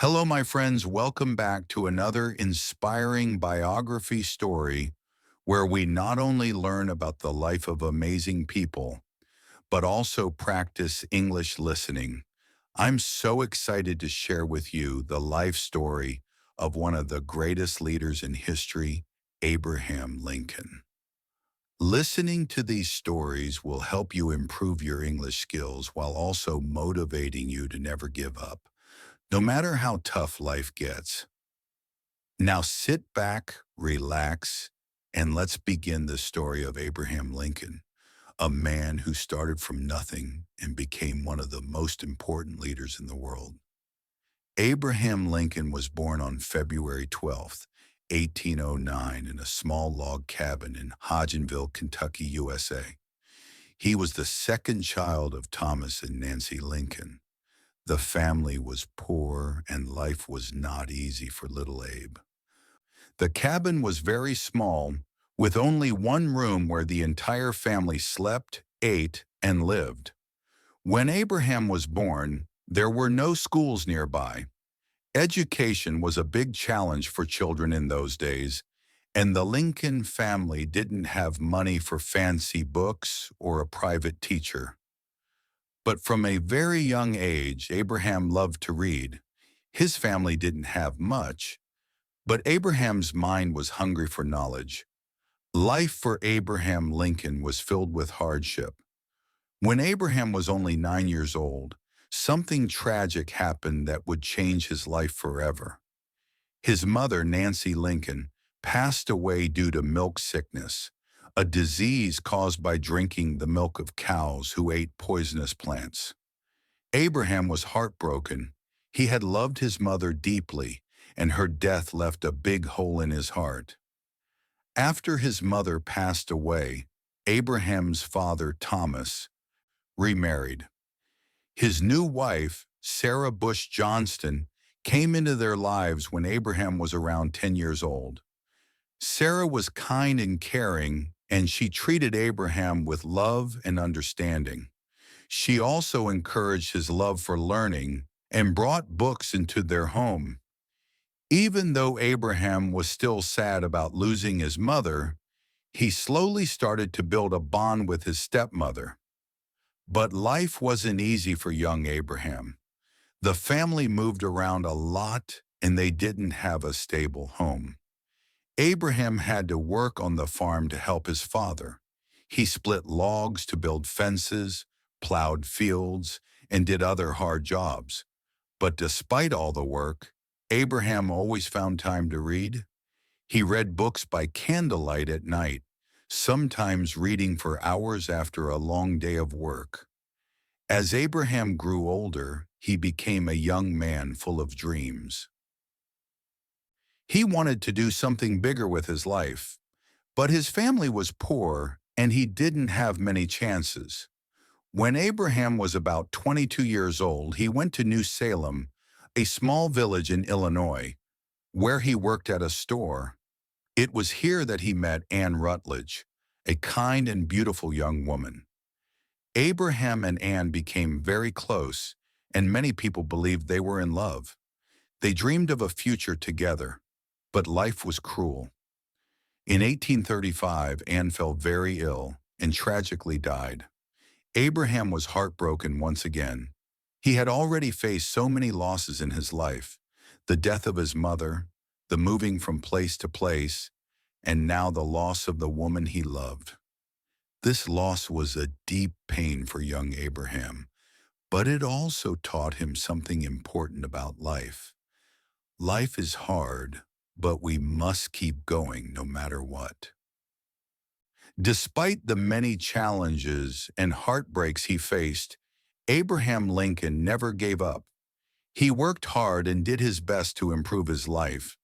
Hello, my friends. Welcome back to another inspiring biography story where we not only learn about the life of amazing people, but also practice English listening. I'm so excited to share with you the life story of one of the greatest leaders in history, Abraham Lincoln. Listening to these stories will help you improve your English skills while also motivating you to never give up, no matter how tough life gets. Now sit back, relax, and let's begin the story of Abraham Lincoln, a man who started from nothing and became one of the most important leaders in the world. Abraham Lincoln was born on February 12th, 1809, in a small log cabin in Hodgenville, Kentucky, USA. He was the second child of Thomas and Nancy Lincoln. The family was poor and life was not easy for little Abe. The cabin was very small, with only one room where the entire family slept, ate, and lived. When Abraham was born, there were no schools nearby. Education was a big challenge for children in those days, and the Lincoln family didn't have money for fancy books or a private teacher. But from a very young age, Abraham loved to read. His family didn't have much, but Abraham's mind was hungry for knowledge. Life for Abraham Lincoln was filled with hardship. When Abraham was only 9 years old, something tragic happened that would change his life forever. His mother, Nancy Lincoln, passed away due to milk sickness, a disease caused by drinking the milk of cows who ate poisonous plants. Abraham was heartbroken. He had loved his mother deeply, and her death left a big hole in his heart. After his mother passed away, Abraham's father, Thomas, remarried. His new wife, Sarah Bush Johnston, came into their lives when Abraham was around 10 years old. Sarah was kind and caring, and she treated Abraham with love and understanding. She also encouraged his love for learning and brought books into their home. Even though Abraham was still sad about losing his mother, he slowly started to build a bond with his stepmother. But life wasn't easy for young Abraham. The family moved around a lot and they didn't have a stable home. Abraham had to work on the farm to help his father. He split logs to build fences, plowed fields, and did other hard jobs. But despite all the work, Abraham always found time to read. He read books by candlelight at night, sometimes reading for hours after a long day of work. As Abraham grew older, he became a young man full of dreams. He wanted to do something bigger with his life, but his family was poor and he didn't have many chances. When Abraham was about 22 years old, he went to New Salem, a small village in Illinois, where he worked at a store. It was here that he met Anne Rutledge, a kind and beautiful young woman. Abraham and Anne became very close, and many people believed they were in love. They dreamed of a future together, but life was cruel. In 1835, Anne fell very ill and tragically died. Abraham was heartbroken once again. He had already faced so many losses in his life: the death of his mother, the moving from place to place, and now the loss of the woman he loved. This loss was a deep pain for young Abraham, but it also taught him something important about life. Life is hard, but we must keep going no matter what. Despite the many challenges and heartbreaks he faced, Abraham Lincoln never gave up. He worked hard and did his best to improve his life.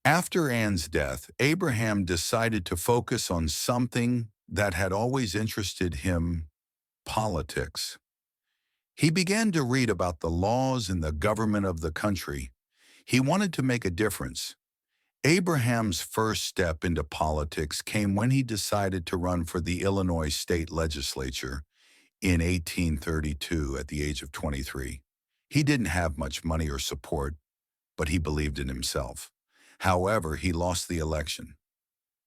After Anne's death, Abraham decided to focus on something that had always interested him: politics. He began to read about the laws and the government of the country. He wanted to make a difference. Abraham's first step into politics came when he decided to run for the Illinois state legislature in 1832 at the age of 23. He didn't have much money or support, but he believed in himself. However, he lost the election.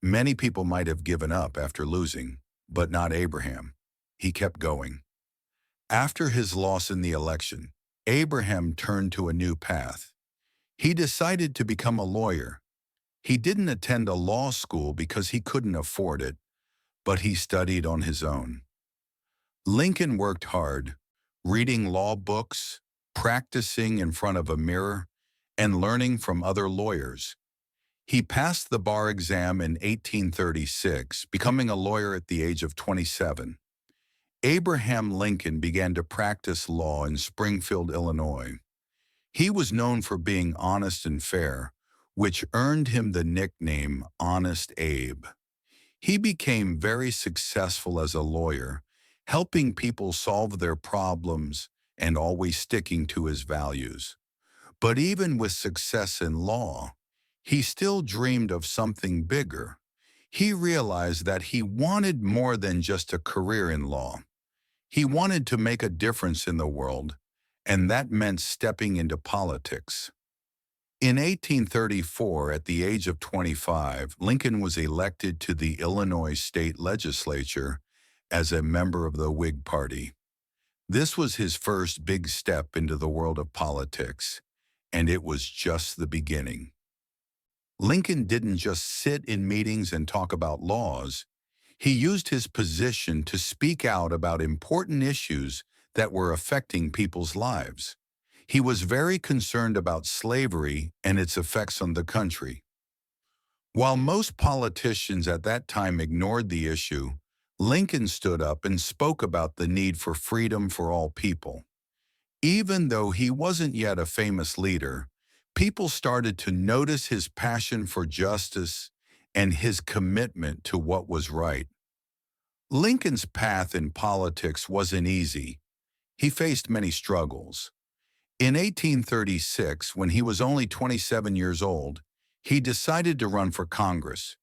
Many people might have given up after losing, but not Abraham. He kept going. After his loss in the election, Abraham turned to a new path. He decided to become a lawyer. He didn't attend a law school because he couldn't afford it, but he studied on his own. Lincoln worked hard, reading law books, practicing in front of a mirror, and learning from other lawyers. He passed the bar exam in 1836, becoming a lawyer at the age of 27. Abraham Lincoln began to practice law in Springfield, Illinois. He was known for being honest and fair, which earned him the nickname Honest Abe. He became very successful as a lawyer, helping people solve their problems and always sticking to his values. But even with success in law, he still dreamed of something bigger. He realized that he wanted more than just a career in law. He wanted to make a difference in the world, and that meant stepping into politics. In 1834, at the age of 25, Lincoln was elected to the Illinois state legislature as a member of the Whig Party. This was his first big step into the world of politics, and it was just the beginning. Lincoln didn't just sit in meetings and talk about laws. He used his position to speak out about important issues that were affecting people's lives. He was very concerned about slavery and its effects on the country. While most politicians at that time ignored the issue, Lincoln stood up and spoke about the need for freedom for all people. Even though he wasn't yet a famous leader, people started to notice his passion for justice and his commitment to what was right. Lincoln's path in politics wasn't easy. He faced many struggles. In 1836, when he was only 27 years old, he decided to run for Congress.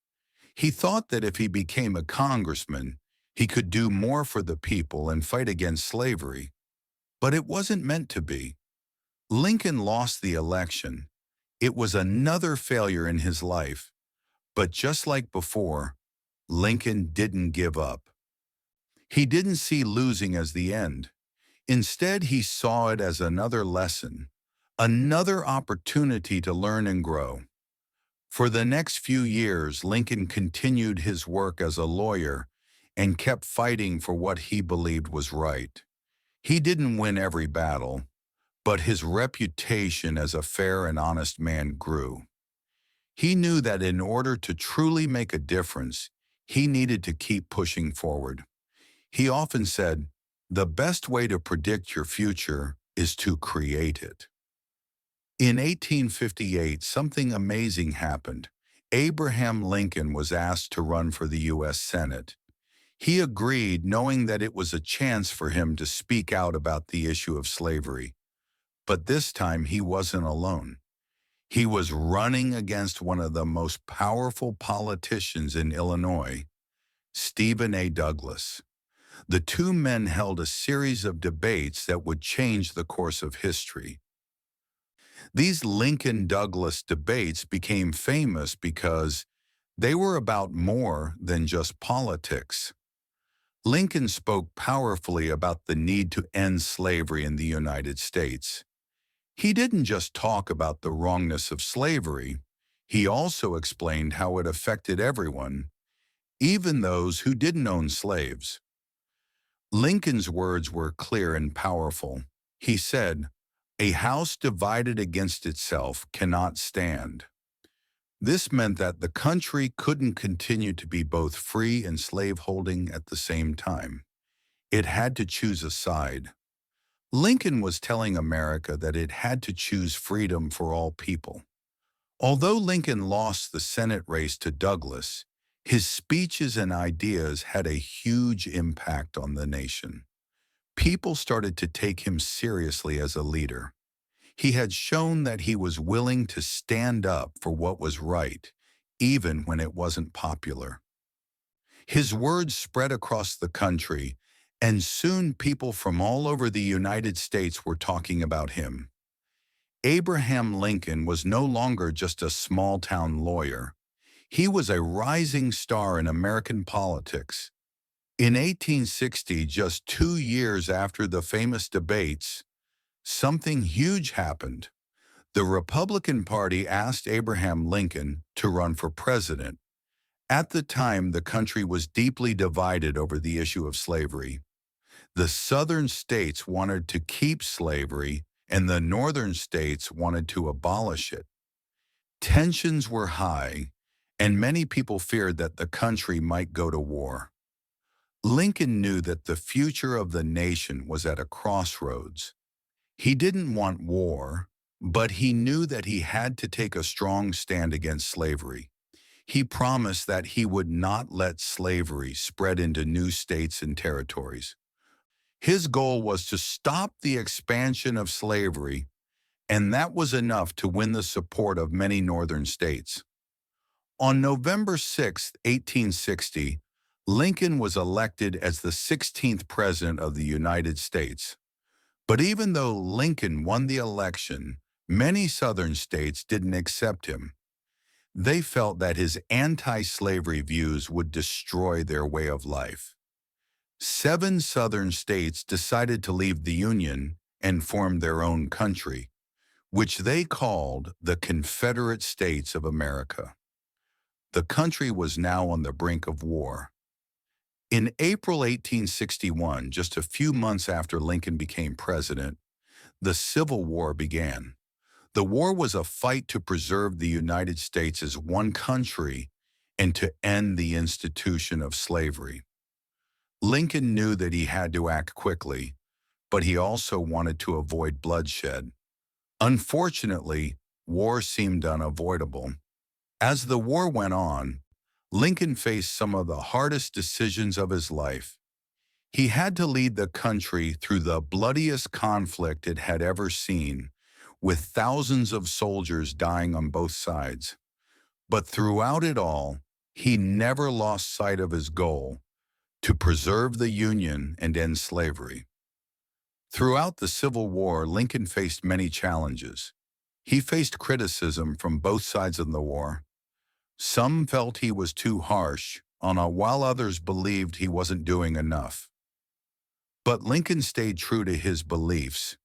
He thought that if he became a congressman, he could do more for the people and fight against slavery. But it wasn't meant to be. Lincoln lost the election. It was another failure in his life. But just like before, Lincoln didn't give up. He didn't see losing as the end. Instead, he saw it as another lesson, another opportunity to learn and grow. For the next few years, Lincoln continued his work as a lawyer and kept fighting for what he believed was right. He didn't win every battle, but his reputation as a fair and honest man grew. He knew that in order to truly make a difference, he needed to keep pushing forward. He often said, "The best way to predict your future is to create it." In 1858, something amazing happened. Abraham Lincoln was asked to run for the U.S. Senate. He agreed, knowing that it was a chance for him to speak out about the issue of slavery. But this time he wasn't alone. He was running against one of the most powerful politicians in Illinois, Stephen A. Douglas. The two men held a series of debates that would change the course of history. These Lincoln-Douglas debates became famous because they were about more than just politics. Lincoln spoke powerfully about the need to end slavery in the United States. He didn't just talk about the wrongness of slavery, he also explained how it affected everyone, even those who didn't own slaves. Lincoln's words were clear and powerful. He said, "A house divided against itself cannot stand." This meant that the country couldn't continue to be both free and slave-holding at the same time. It had to choose a side. Lincoln was telling America that it had to choose freedom for all people. Although Lincoln lost the Senate race to Douglas, his speeches and ideas had a huge impact on the nation. People started to take him seriously as a leader. He had shown that he was willing to stand up for what was right, even when it wasn't popular. His words spread across the country, and soon people from all over the United States were talking about him. Abraham Lincoln was no longer just a small-town lawyer. He was a rising star in American politics. In 1860, just 2 years after the famous debates, something huge happened. The Republican Party asked Abraham Lincoln to run for president. At the time, the country was deeply divided over the issue of slavery. The southern states wanted to keep slavery, and the northern states wanted to abolish it. Tensions were high, and many people feared that the country might go to war. Lincoln knew that the future of the nation was at a crossroads. He didn't want war, but he knew that he had to take a strong stand against slavery. He promised that he would not let slavery spread into new states and territories. His goal was to stop the expansion of slavery, and that was enough to win the support of many northern states. On November 6, 1860, Lincoln was elected as the 16th President of the United States. But even though Lincoln won the election, many southern states didn't accept him. They felt that his anti-slavery views would destroy their way of life. 7 southern states decided to leave the Union and form their own country, which they called the Confederate States of America. The country was now on the brink of war. In April 1861, just a few months after Lincoln became president, the Civil War began. The war was a fight to preserve the United States as one country and to end the institution of slavery. Lincoln knew that he had to act quickly, but he also wanted to avoid bloodshed. Unfortunately, war seemed unavoidable. As the war went on, Lincoln faced some of the hardest decisions of his life. He had to lead the country through the bloodiest conflict it had ever seen, with thousands of soldiers dying on both sides. But throughout it all, he never lost sight of his goal, to preserve the Union and end slavery. Throughout the Civil War, Lincoln faced many challenges. He faced criticism from both sides of the war. Some felt he was too harsh, while others believed he wasn't doing enough. But Lincoln stayed true to his beliefs.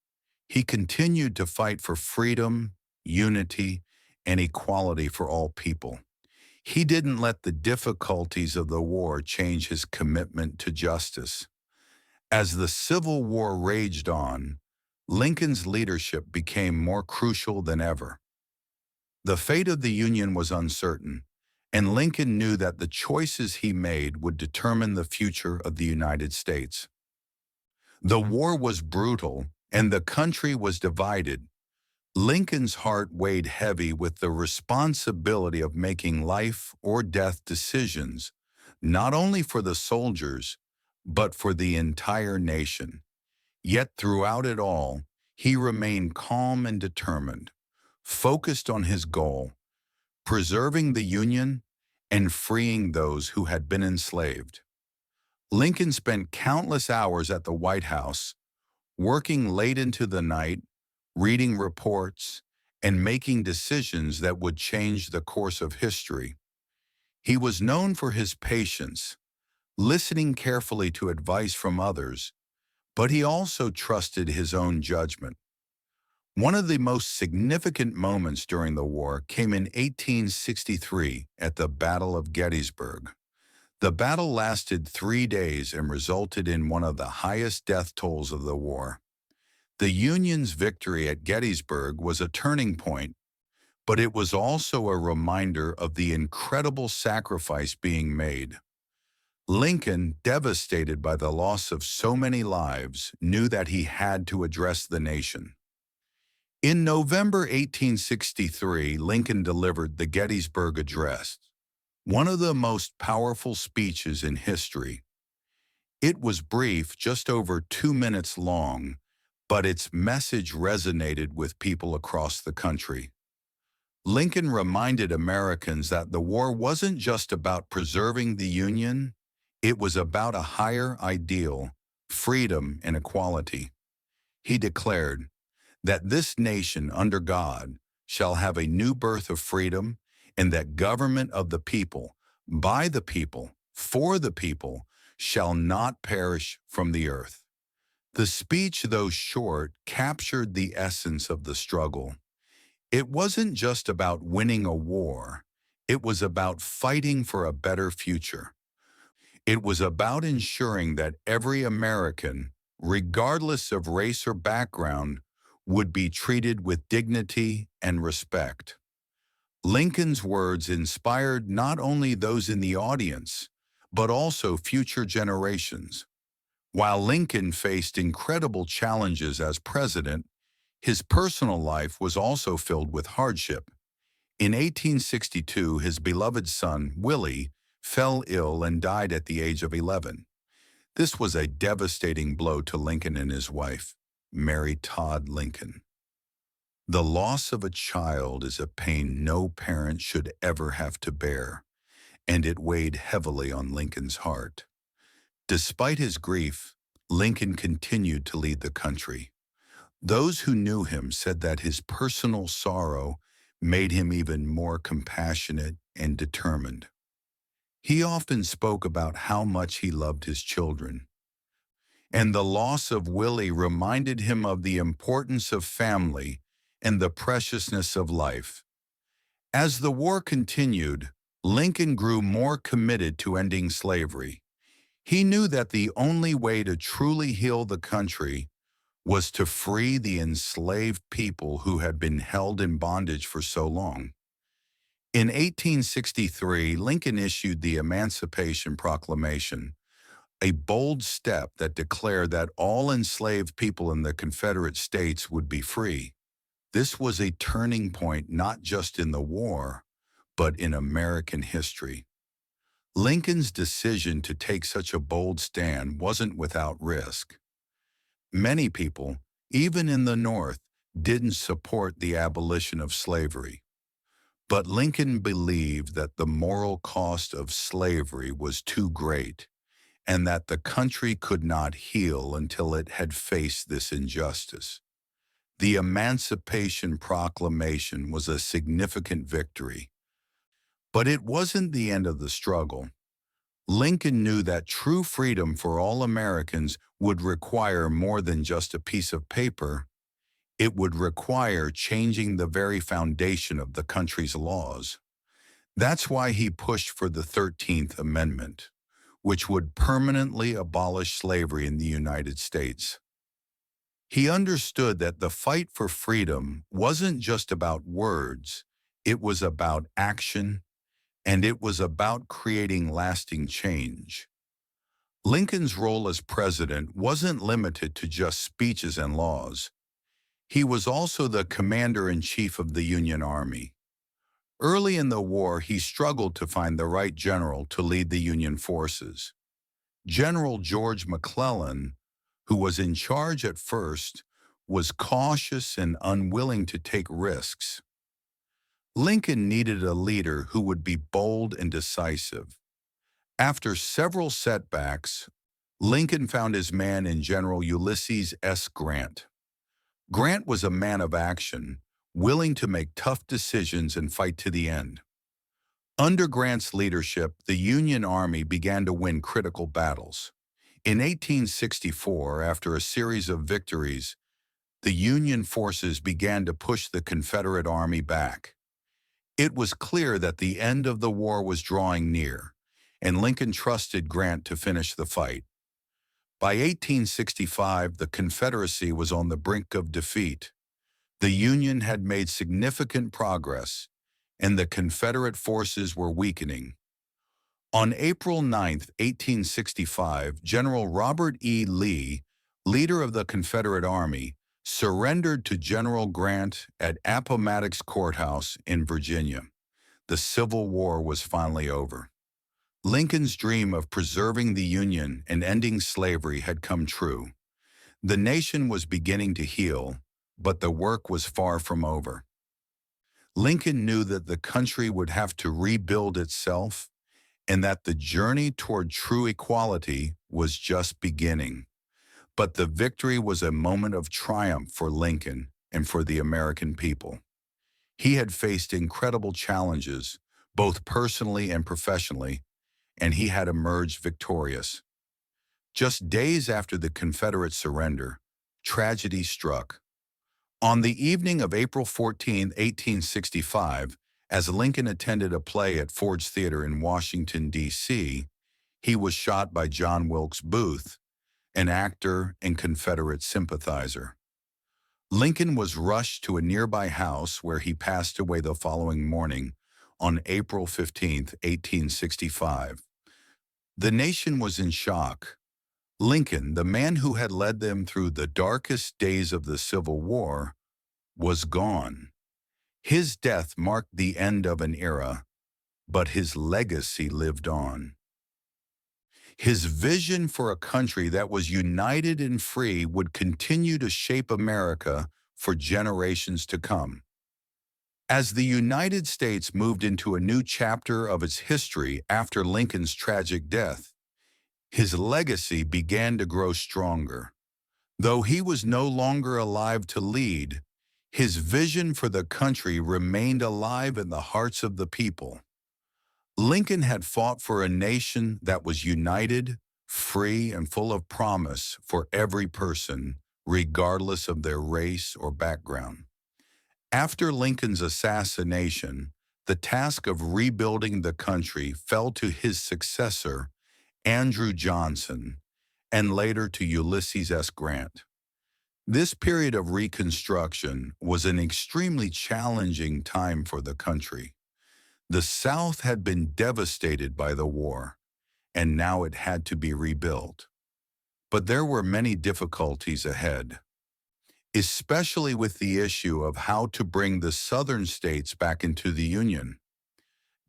He continued to fight for freedom, unity, and equality for all people. He didn't let the difficulties of the war change his commitment to justice. As the Civil War raged on, Lincoln's leadership became more crucial than ever. The fate of the Union was uncertain, and Lincoln knew that the choices he made would determine the future of the United States. The war was brutal, and the country was divided. Lincoln's heart weighed heavy with the responsibility of making life or death decisions, not only for the soldiers, but for the entire nation. Yet throughout it all, he remained calm and determined, focused on his goal, preserving the Union and freeing those who had been enslaved. Lincoln spent countless hours at the White House, working late into the night, reading reports, and making decisions that would change the course of history. He was known for his patience, listening carefully to advice from others, but he also trusted his own judgment. One of the most significant moments during the war came in 1863 at the Battle of Gettysburg. The battle lasted 3 days and resulted in one of the highest death tolls of the war. The Union's victory at Gettysburg was a turning point, but it was also a reminder of the incredible sacrifice being made. Lincoln, devastated by the loss of so many lives, knew that he had to address the nation. In November 1863, Lincoln delivered the Gettysburg Address, one of the most powerful speeches in history. It was brief, just over 2 minutes long, but its message resonated with people across the country. Lincoln reminded Americans that the war wasn't just about preserving the Union, it was about a higher ideal, freedom and equality. He declared, that this nation under God shall have a new birth of freedom, and that government of the people, by the people, for the people, shall not perish from the earth. The speech, though short, captured the essence of the struggle. It wasn't just about winning a war. It was about fighting for a better future. It was about ensuring that every American, regardless of race or background, would be treated with dignity and respect. Lincoln's words inspired not only those in the audience, but also future generations. While Lincoln faced incredible challenges as president, his personal life was also filled with hardship. In 1862, his beloved son, Willie, fell ill and died at the age of 11. This was a devastating blow to Lincoln and his wife, Mary Todd Lincoln. The loss of a child is a pain no parent should ever have to bear, and it weighed heavily on Lincoln's heart. Despite his grief, Lincoln continued to lead the country. Those who knew him said that his personal sorrow made him even more compassionate and determined. He often spoke about how much he loved his children, and the loss of Willie reminded him of the importance of family and the preciousness of life. As the war continued, Lincoln grew more committed to ending slavery. He knew that the only way to truly heal the country was to free the enslaved people who had been held in bondage for so long. In 1863, Lincoln issued the Emancipation Proclamation, a bold step that declared that all enslaved people in the Confederate States would be free. This was a turning point not just in the war, but in American history. Lincoln's decision to take such a bold stand wasn't without risk. Many people, even in the North, didn't support the abolition of slavery. But Lincoln believed that the moral cost of slavery was too great, and that the country could not heal until it had faced this injustice. The Emancipation Proclamation was a significant victory. But it wasn't the end of the struggle. Lincoln knew that true freedom for all Americans would require more than just a piece of paper. It would require changing the very foundation of the country's laws. That's why he pushed for the 13th Amendment, which would permanently abolish slavery in the United States. He understood that the fight for freedom wasn't just about words, it was about action, and it was about creating lasting change. Lincoln's role as president wasn't limited to just speeches and laws. He was also the commander-in-chief of the Union Army. Early in the war, he struggled to find the right general to lead the Union forces. General George McClellan, who was in charge at first, was cautious and unwilling to take risks. Lincoln needed a leader who would be bold and decisive. After several setbacks, Lincoln found his man in General Ulysses S. Grant. Grant was a man of action, willing to make tough decisions and fight to the end. Under Grant's leadership, the Union Army began to win critical battles. In 1864, after a series of victories, the Union forces began to push the Confederate Army back. It was clear that the end of the war was drawing near, and Lincoln trusted Grant to finish the fight. By 1865, the Confederacy was on the brink of defeat. The Union had made significant progress, and the Confederate forces were weakening. On April 9, 1865, General Robert E. Lee, leader of the Confederate Army, surrendered to General Grant at Appomattox Courthouse in Virginia. The Civil War was finally over. Lincoln's dream of preserving the Union and ending slavery had come true. The nation was beginning to heal, but the work was far from over. Lincoln knew that the country would have to rebuild itself and that the journey toward true equality was just beginning. But the victory was a moment of triumph for Lincoln and for the American people. He had faced incredible challenges, both personally and professionally, and he had emerged victorious. Just days after the Confederate surrender, tragedy struck. On the evening of April 14, 1865, as Lincoln attended a play at Ford's Theater in Washington, D.C., he was shot by John Wilkes Booth, an actor and Confederate sympathizer. Lincoln was rushed to a nearby house where he passed away the following morning on April 15, 1865. The nation was in shock. Lincoln, the man who had led them through the darkest days of the Civil War, was gone. His death marked the end of an era, but his legacy lived on. His vision for a country that was united and free would continue to shape America for generations to come. As the United States moved into a new chapter of its history after Lincoln's tragic death, his legacy began to grow stronger. Though he was no longer alive to lead, his vision for the country remained alive in the hearts of the people. Lincoln had fought for a nation that was united, free, and full of promise for every person, regardless of their race or background. After Lincoln's assassination, the task of rebuilding the country fell to his successor, Andrew Johnson, and later to Ulysses S. Grant. This period of Reconstruction was an extremely challenging time for the country. The South had been devastated by the war, and now it had to be rebuilt. But there were many difficulties ahead, especially with the issue of how to bring the Southern states back into the Union.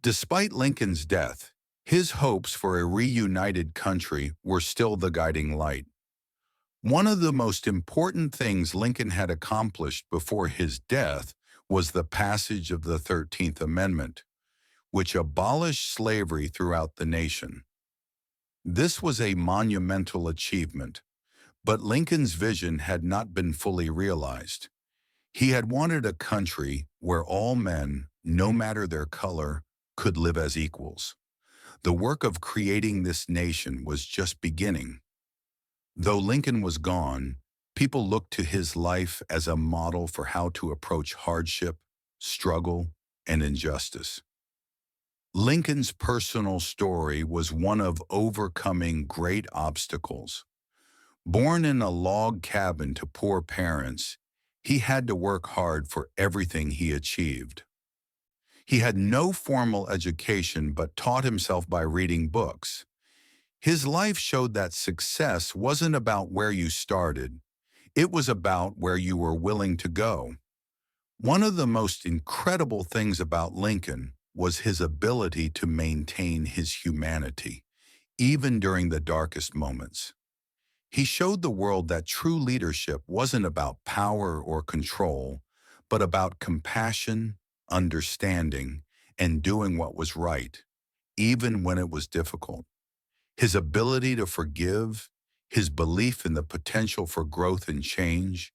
Despite Lincoln's death, his hopes for a reunited country were still the guiding light. One of the most important things Lincoln had accomplished before his death was the passage of the 13th Amendment, which abolished slavery throughout the nation. This was a monumental achievement, but Lincoln's vision had not been fully realized. He had wanted a country where all men, no matter their color, could live as equals. The work of creating this nation was just beginning. Though Lincoln was gone, people looked to his life as a model for how to approach hardship, struggle, and injustice. Lincoln's personal story was one of overcoming great obstacles. Born in a log cabin to poor parents, he had to work hard for everything he achieved. He had no formal education but taught himself by reading books. His life showed that success wasn't about where you started. It was about where you were willing to go. One of the most incredible things about Lincoln was his ability to maintain his humanity, even during the darkest moments. He showed the world that true leadership wasn't about power or control, but about compassion, understanding, and doing what was right, even when it was difficult. His ability to forgive, his belief in the potential for growth and change,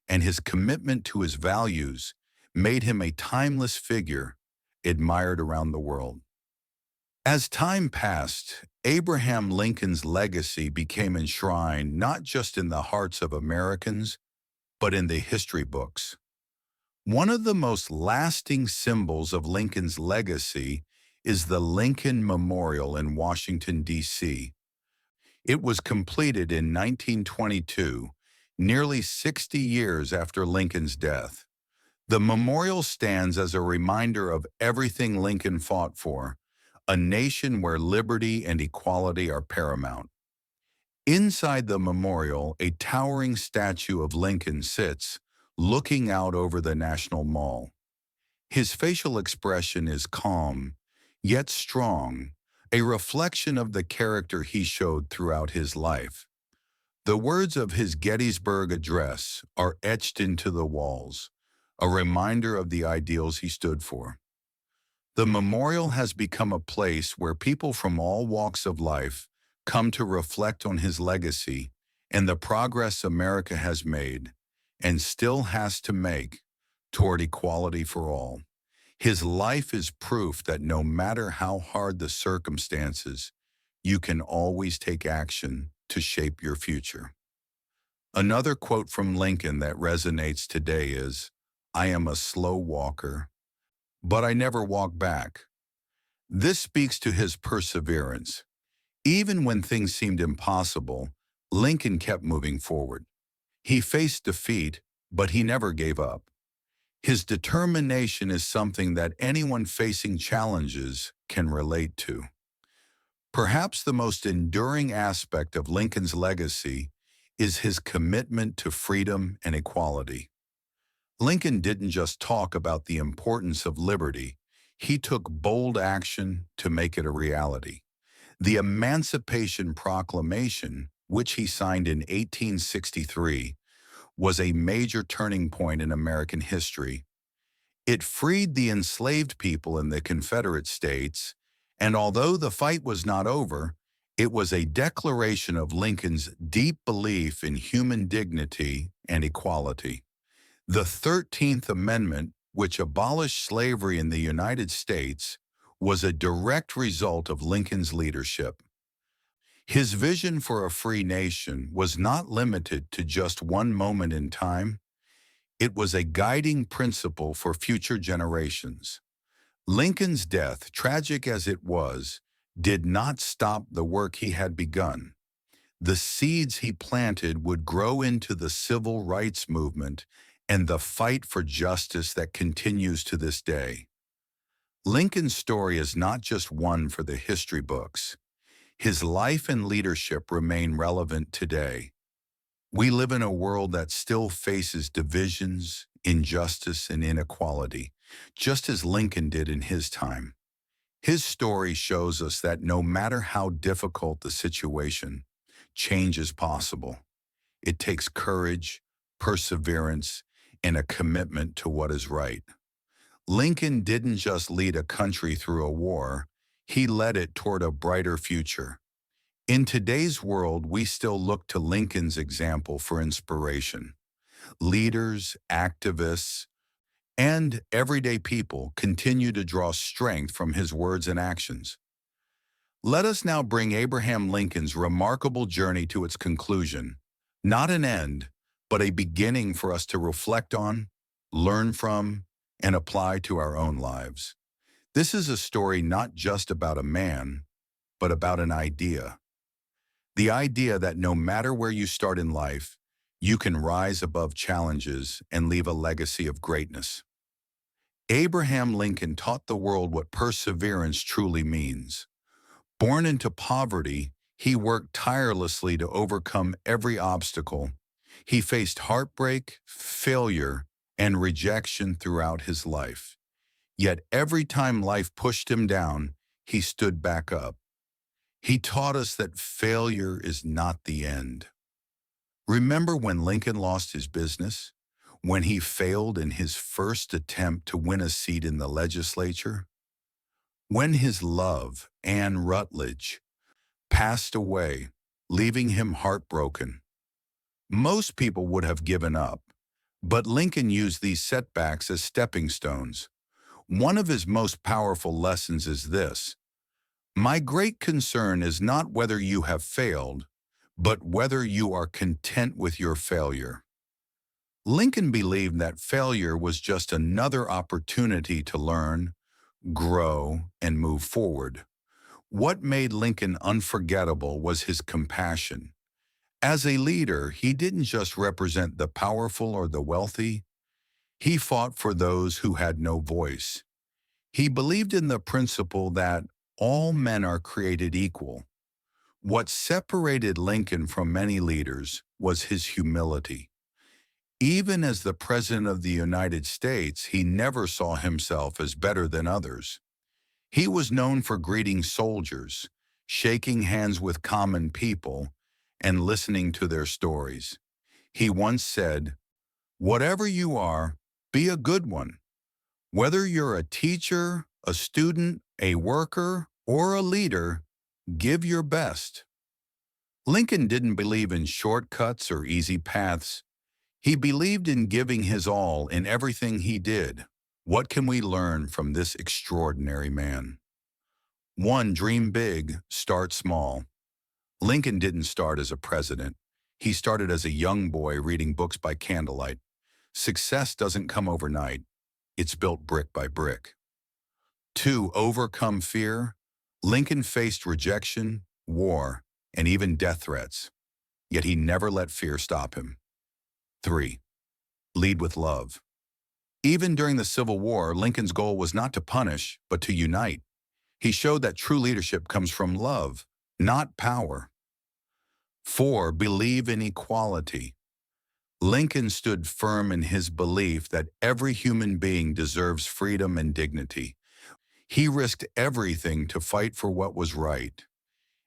and his commitment to his values made him a timeless figure admired around the world. As time passed, Abraham Lincoln's legacy became enshrined not just in the hearts of Americans, but in the history books. One of the most lasting symbols of Lincoln's legacy is the Lincoln Memorial in Washington, D.C. It was completed in 1922, nearly 60 years after Lincoln's death. The memorial stands as a reminder of everything Lincoln fought for, a nation where liberty and equality are paramount. Inside the memorial, a towering statue of Lincoln sits, looking out over the National Mall. His facial expression is calm, yet strong, a reflection of the character he showed throughout his life. The words of his Gettysburg Address are etched into the walls, a reminder of the ideals he stood for. The memorial has become a place where people from all walks of life come to reflect on his legacy and the progress America has made, and still has to make toward equality for all. His life is proof that no matter how hard the circumstances, you can always take action to shape your future. Another quote from Lincoln that resonates today is, "I am a slow walker, but I never walk back." This speaks to his perseverance. Even when things seemed impossible, Lincoln kept moving forward. He faced defeat, but he never gave up. His determination is something that anyone facing challenges can relate to. Perhaps the most enduring aspect of Lincoln's legacy is his commitment to freedom and equality. Lincoln didn't just talk about the importance of liberty, he took bold action to make it a reality. The Emancipation Proclamation, which he signed in 1863, was a major turning point in American history. It freed the enslaved people in the Confederate States, and although the fight was not over, it was a declaration of Lincoln's deep belief in human dignity and equality. The 13th Amendment, which abolished slavery in the United States, was a direct result of Lincoln's leadership. His vision for a free nation was not limited to just one moment in time. It was a guiding principle for future generations. Lincoln's death, tragic as it was, did not stop the work he had begun. The seeds he planted would grow into the civil rights movement and the fight for justice that continues to this day. Lincoln's story is not just one for the history books. His life and leadership remain relevant today. We live in a world that still faces divisions, injustice, and inequality, just as Lincoln did in his time. His story shows us that no matter how difficult the situation, change is possible. It takes courage, perseverance, and a commitment to what is right. Lincoln didn't just lead a country through a war, he led it toward a brighter future. In today's world, we still look to Lincoln's example for inspiration. Leaders, activists, and everyday people continue to draw strength from his words and actions. Let us now bring Abraham Lincoln's remarkable journey to its conclusion, not an end, but a beginning for us to reflect on, learn from, and apply to our own lives. This is a story not just about a man, but about an idea. The idea that no matter where you start in life, you can rise above challenges and leave a legacy of greatness. Abraham Lincoln taught the world what perseverance truly means. Born into poverty, he worked tirelessly to overcome every obstacle. He faced heartbreak, failure, and rejection throughout his life. Yet every time life pushed him down, he stood back up. He taught us that failure is not the end. Remember when Lincoln lost his business? When he failed in his first attempt to win a seat in the legislature? When his love, Anne Rutledge, passed away, leaving him heartbroken? Most people would have given up, but Lincoln used these setbacks as stepping stones. One of his most powerful lessons is this: my great concern is not whether you have failed, but whether you are content with your failure. Lincoln believed that failure was just another opportunity to learn, grow, and move forward. What made Lincoln unforgettable was his compassion. As a leader, he didn't just represent the powerful or the wealthy. He fought for those who had no voice. He believed in the principle that all men are created equal. What separated Lincoln from many leaders was his humility. Even as the President of the United States, he never saw himself as better than others. He was known for greeting soldiers, shaking hands with common people, and listening to their stories. He once said, "Whatever you are, be a good one. Whether you're a teacher, a student, a worker, or a leader, give your best." Lincoln didn't believe in shortcuts or easy paths. He believed in giving his all in everything he did. What can we learn from this extraordinary man? 1. Dream big, start small. Lincoln didn't start as a president. He started as a young boy reading books by candlelight. Success doesn't come overnight. It's built brick by brick. 2. Overcome fear. Lincoln faced rejection, war, and even death threats, yet he never let fear stop him. 3. Lead with love. Even during the Civil War, Lincoln's goal was not to punish, but to unite. He showed that true leadership comes from love, not power. 4. Believe in equality. Lincoln stood firm in his belief that every human being deserves freedom and dignity. He risked everything to fight for what was right.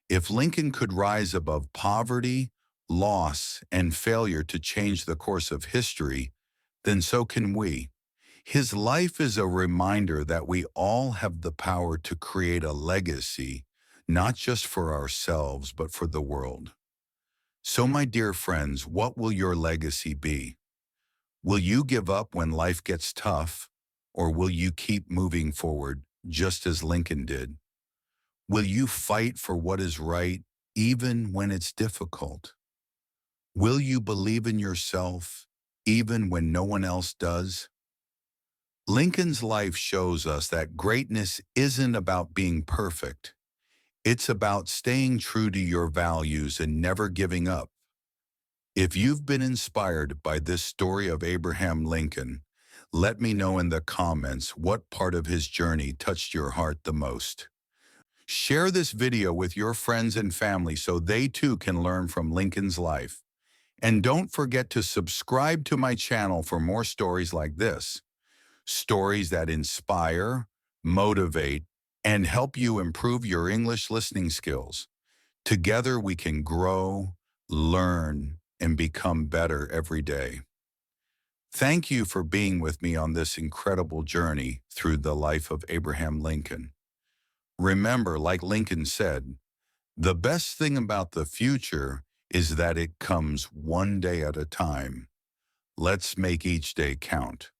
If Lincoln could rise above poverty, loss, and failure to change the course of history, then so can we. His life is a reminder that we all have the power to create a legacy, not just for ourselves, but for the world. So, my dear friends, what will your legacy be? Will you give up when life gets tough, or will you keep moving forward, just as Lincoln did? Will you fight for what is right, even when it's difficult? Will you believe in yourself, even when no one else does? Lincoln's life shows us that greatness isn't about being perfect. It's about staying true to your values and never giving up. If you've been inspired by this story of Abraham Lincoln, let me know in the comments what part of his journey touched your heart the most. Share this video with your friends and family so they too can learn from Lincoln's life. And don't forget to subscribe to my channel for more stories like this. Stories that inspire, motivate, and help you improve your English listening skills. Together we can grow, learn, and become better every day. Thank you for being with me on this incredible journey through the life of Abraham Lincoln. Remember, like Lincoln said, the best thing about the future is that it comes one day at a time. Let's make each day count.